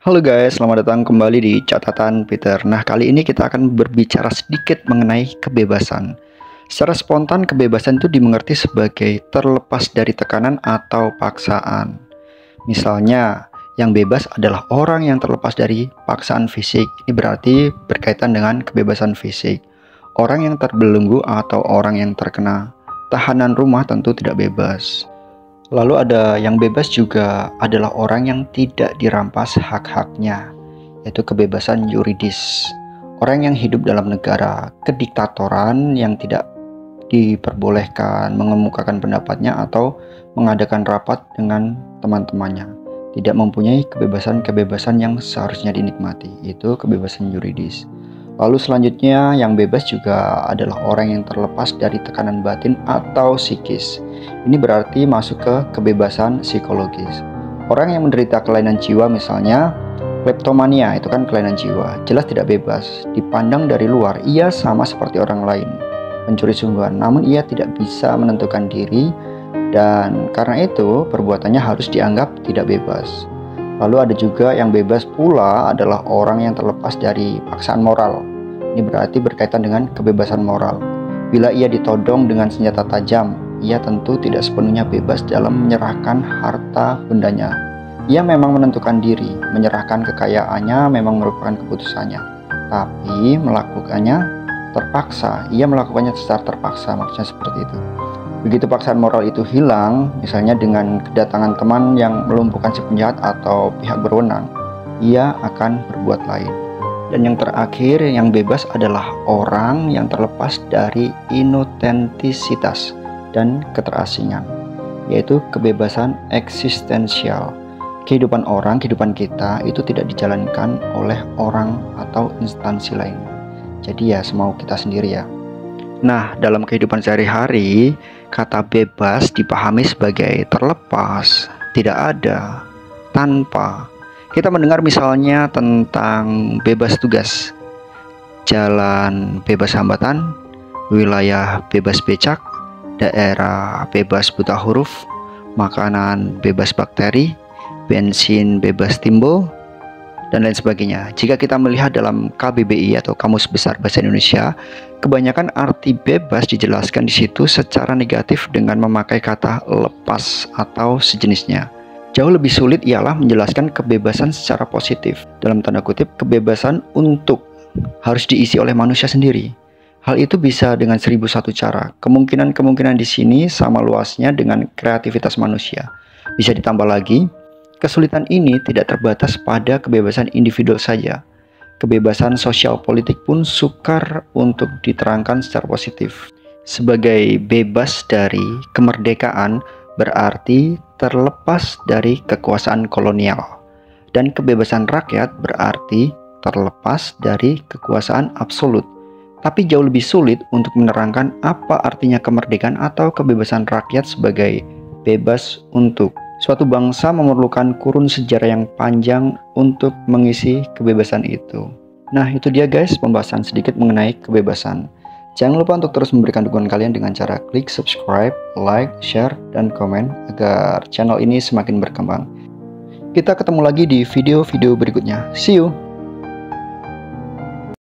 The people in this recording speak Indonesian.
Halo guys, selamat datang kembali di Catatan Peter. Nah, kali ini kita akan berbicara sedikit mengenai kebebasan. Secara spontan, kebebasan itu dimengerti sebagai terlepas dari tekanan atau paksaan. Misalnya, yang bebas adalah orang yang terlepas dari paksaan fisik. Ini berarti berkaitan dengan kebebasan fisik. Orang yang terbelenggu atau orang yang terkena tahanan rumah tentu tidak bebas. Lalu ada yang bebas juga adalah orang yang tidak dirampas hak-haknya, yaitu kebebasan yuridis. Orang yang hidup dalam negara kediktatoran yang tidak diperbolehkan mengemukakan pendapatnya atau mengadakan rapat dengan teman-temannya. Tidak mempunyai kebebasan-kebebasan yang seharusnya dinikmati, itu kebebasan yuridis. Lalu selanjutnya yang bebas juga adalah orang yang terlepas dari tekanan batin atau psikis. Ini berarti masuk ke kebebasan psikologis. Orang yang menderita kelainan jiwa misalnya kleptomania, itu kan kelainan jiwa, jelas tidak bebas. Dipandang dari luar, ia sama seperti orang lain, mencuri sungguhan, namun ia tidak bisa menentukan diri dan karena itu perbuatannya harus dianggap tidak bebas. Lalu ada juga yang bebas pula adalah orang yang terlepas dari paksaan moral. Ini berarti berkaitan dengan kebebasan moral. Bila ia ditodong dengan senjata tajam, ia tentu tidak sepenuhnya bebas dalam menyerahkan harta bendanya. Ia memang menentukan diri, menyerahkan kekayaannya memang merupakan keputusannya. Tapi melakukannya terpaksa, ia melakukannya secara terpaksa, maksudnya seperti itu. Begitu paksaan moral itu hilang, misalnya dengan kedatangan teman yang melumpuhkan si penjahat atau pihak berwenang, ia akan berbuat lain. Dan yang terakhir, yang bebas adalah orang yang terlepas dari inotentisitas dan keterasingan, yaitu kebebasan eksistensial. Kehidupan orang, kehidupan kita itu tidak dijalankan oleh orang atau instansi lain. Jadi ya semau kita sendiri ya. Nah, dalam kehidupan sehari-hari, kata bebas dipahami sebagai terlepas, tidak ada, tanpa. Kita mendengar misalnya tentang bebas tugas, jalan bebas hambatan, wilayah bebas becak, daerah bebas buta huruf, makanan bebas bakteri, bensin bebas timbul, dan lain sebagainya. Jika kita melihat dalam KBBI atau Kamus Besar Bahasa Indonesia, kebanyakan arti bebas dijelaskan di situ secara negatif dengan memakai kata lepas atau sejenisnya. Jauh lebih sulit ialah menjelaskan kebebasan secara positif. Dalam tanda kutip, kebebasan untuk harus diisi oleh manusia sendiri. Hal itu bisa dengan 1001 cara. Kemungkinan-kemungkinan di sini sama luasnya dengan kreativitas manusia. Bisa ditambah lagi, kesulitan ini tidak terbatas pada kebebasan individu saja. Kebebasan sosial politik pun sukar untuk diterangkan secara positif. Sebagai bebas dari kemerdekaan berarti terlepas dari kekuasaan kolonial. Dan kebebasan rakyat berarti terlepas dari kekuasaan absolut. Tapi jauh lebih sulit untuk menerangkan apa artinya kemerdekaan atau kebebasan rakyat sebagai bebas untuk. Suatu bangsa memerlukan kurun sejarah yang panjang untuk mengisi kebebasan itu. Nah, itu dia guys pembahasan sedikit mengenai kebebasan. Jangan lupa untuk terus memberikan dukungan kalian dengan cara klik subscribe, like, share, dan komen agar channel ini semakin berkembang. Kita ketemu lagi di video-video berikutnya. See you!